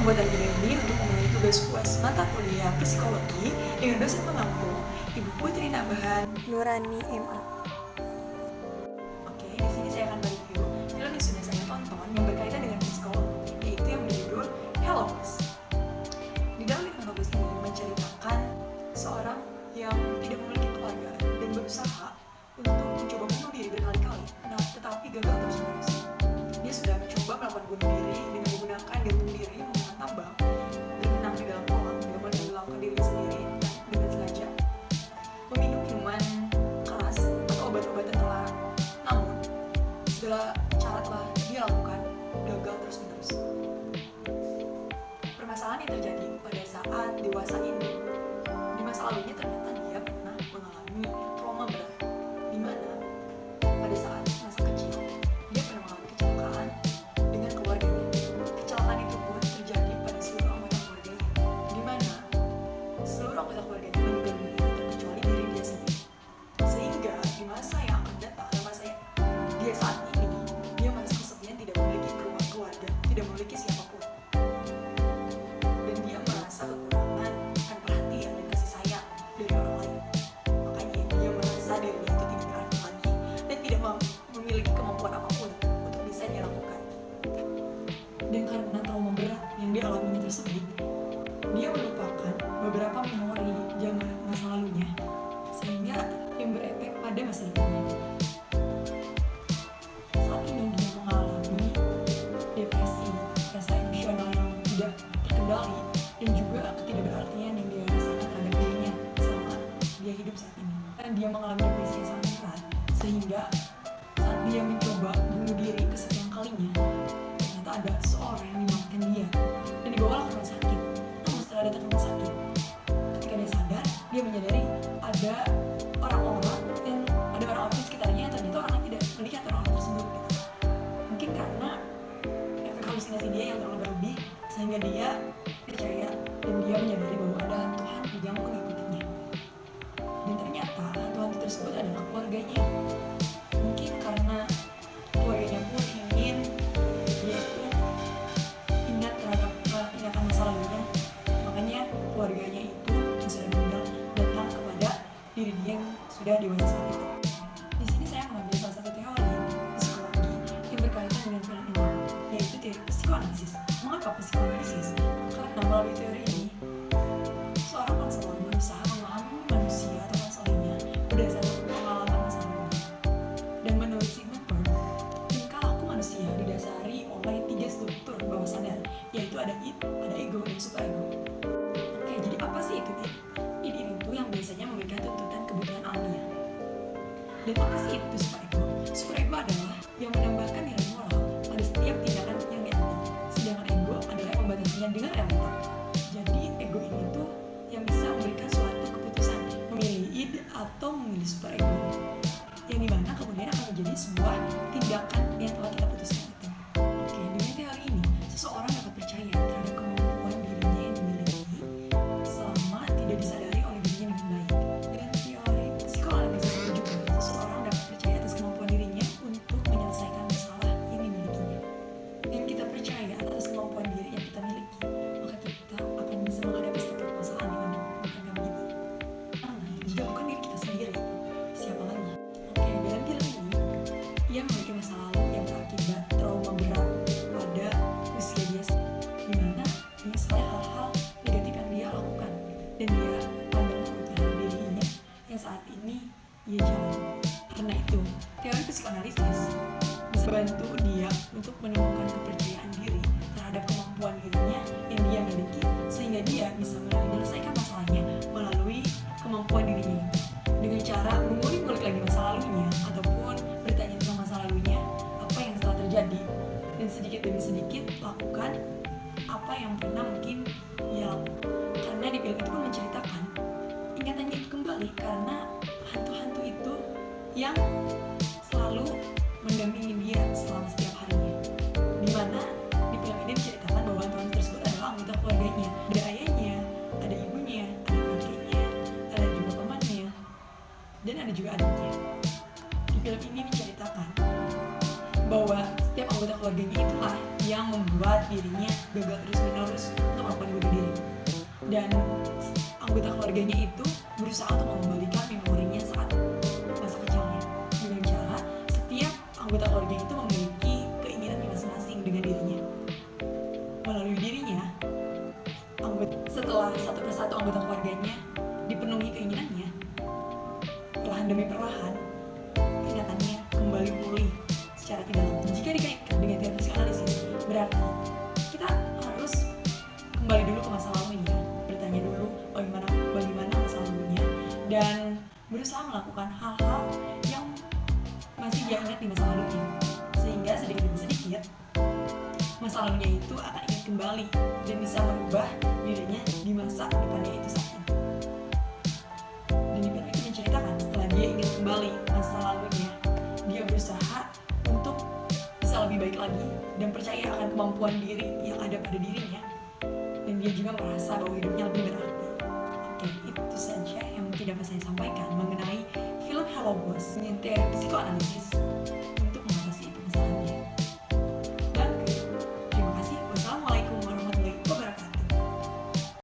pembuatan video ini untuk memenuhi tugas UAS mata kuliah psikologi dengan dosen pengampu Ibu Putri Nambahan Nurani MA. Oke, di sini saya akan mereview film yang sudah saya tonton yang berkaitan dengan psikologi, yaitu yang berjudul Hello Miss. Di dalam film Hello Miss ini menceritakan seorang yang tidak memiliki keluarga dan berusaha untuk mencoba bunuh diri berkali-kali, tetapi gagal terus-menerus. Dia sudah mencoba melakukan bunuh diri dengan menggunakan gantung diri menggunakan tambang, berenang di dalam kolam, dia menenggelamkan diri sendiri dengan sengaja, meminum minuman keras atau obat-obatan terlarang. Namun, segala cara telah dia lakukan, gagal terus-menerus. Permasalahan yang terjadi pada saat dewasa ini, di masa lalunya ternyata dia pernah mengalami trauma berat, di mana pada saat masa kecil dia pernah mengalami kecelakaan dengan keluarganya. Kecelakaan itu pun terjadi pada seluruh anggota keluarganya, di mana seluruh anggota keluarganya meninggal dunia terkecuali diri dia sendiri. Sehingga di masa yang akan datang, masa dia saat ini, dia merasa kesepian, tidak memiliki keluarga, tidak memiliki siapapun, dan dia merasa kekurangan akan perhatian dan kasih sayang dari orang lain. Makanya dia merasa dirinya itu tidak berarti lagi dan tidak memiliki kemampuan apapun untuk bisa dia lakukan. Dan karena trauma berat yang dia alami tersebut, dia melupakan beberapa memori zaman masa lalunya, sehingga yang berefek pada masa depannya. Saat ini dia mengalami depresi, rasa emosional yang tidak terkendali, dan juga ketidakberartian yang dia rasakan terhadap dirinya selama dia hidup saat ini. Dan dia mengalami depresi yang sangat berat, sehingga saat dia mencoba bunuh diri kesekian kalinya, ternyata ada seorang yang memaafkan dia dan dibawa ke rumah sakit. Namun setelah datang ke rumah sakit, ketika dia sadar, dia menyadari ada orang-orang di sekitarnya yang ternyata orangnya tidak melihat orang tersebut. Mungkin karena efek halusinasi dia yang terlalu berlebih, sehingga dia percaya dan dia menyadari bahwa ada hantu-hantu yang mengikutinya. Dan ternyata hantu-hantu tersebut adalah keluarganya. Mungkin karena keluarganya pun ingin dia itu ingat terhadap ingatan masa lalunya, makanya keluarganya itu yang sudah meninggal datang kepada diri dia yang sudah dewasa saat itu. Di sini saya mengambil salah satu teori psikologi yang berkaitan dengan film ini, yaitu teori psikoanalisis. Mengapa psikoanalisis? Karena melalui teori ini, seorang konselor berusaha memahami manusia atau konselornya berdasarkan pengalaman masa lalu. Dan menurut Sigmund Freud, tingkah laku manusia didasari oleh 3 struktur bawah sadar, yaitu ada id, ada ego, dan superego. Oke, jadi apa sih itu id? Id itu yang biasanya memberikan tuntutan kebutuhan alamiah. Dan apa sih itu superego? Superego adalah yang menambahkan nilai moral pada setiap tindakan yang diambil, sedangkan ego adalah yang membatasinya dengan realita. Jadi ego ini tuh yang bisa memberikan suatu keputusan, memilih id atau memilih superego, yang dimana kemudian akan menjadi sebuah tindakan yang telah kita putuskan itu. Oke, dengan teori ini, seseorang dapat percaya terhadap kemampuan dirinya yang dimiliki selama tidak disadari oleh dirinya dengan baik. Dengan teori psikoanalisis itu juga, seseorang dapat percaya atas kemampuan dirinya untuk menyelesaikan masalah yang dimilikinya. Dan kita percaya atas kemampuan diri yang kita miliki, maka kita akan bisa menghadapi setiap permasalahan yang ada. Bukan begitu? Karena jika bukan diri kita sendiri, siapa lagi? Oke, dalam film ini, ia memiliki masa lalu yang berakibat trauma berat pada usia dia, di mana misalnya hal-hal negatif yang dia lakukan dan dia pandang terhadap dirinya yang saat ini ia jalani. Karena itu, teori psikoanalisis bisa bantu dia untuk menemukan kepercayaan diri terhadap kemampuan dirinya yang dia miliki, sehingga dia bisa menyelesaikan masalahnya melalui kemampuan dirinya dengan cara mengulik-ngulik lagi masa lalunya ataupun bertanya tentang masa lalunya, apa yang telah terjadi, dan sedikit demi sedikit lakukan apa yang pernah mungkin ia lakukan. Karena di film itu pun menceritakan ingatannya itu kembali karena hantu-hantu itu yang selalu mendampingi dia selama setiap harinya. Dimana di film ini diceritakan bahwa hantu-hantu tersebut adalah anggota keluarganya, ada ayahnya, ada ibunya, ada kakeknya, ada juga pamannya, dan ada juga adiknya. Di film ini menceritakan bahwa setiap anggota keluarganya itulah yang membuat dirinya gagal terus-menerus untuk melakukan bunuh diri. Dan anggota keluarganya itu berusaha untuk mengembalikan memorinya saat masa kecilnya dengan cara setiap anggota keluarga itu memiliki keinginan masing-masing dengan dirinya. Melalui dirinya, setelah satu persatu anggota keluarganya dipenuhi keinginannya, perlahan demi perlahan ingatannya kembali pulih secara tidak langsung. Jika dikaitkan dengan teori psikoanalisis, berarti kita harus kembali dulu ke masa lalunya, bertanya dulu bagaimana masa lalunya, dan berusaha melakukan hal-hal yang masih dia ingat di masa lalunya, sehingga sedikit demi sedikit masa lalunya itu akan ingat kembali dan bisa merubah dirinya di masa depannya itu saja. Dan di film itu menceritakan setelah dia ingat kembali masa lalunya, dia berusaha untuk bisa lebih baik lagi dan percaya akan kemampuan diri yang ada pada dirinya, dan dia juga merasa bahwa hidupnya lebih berarti. Oke, itu saja yang mungkin dapat saya sampaikan mengenai film Hello Boss dengan teori psikoanalisis.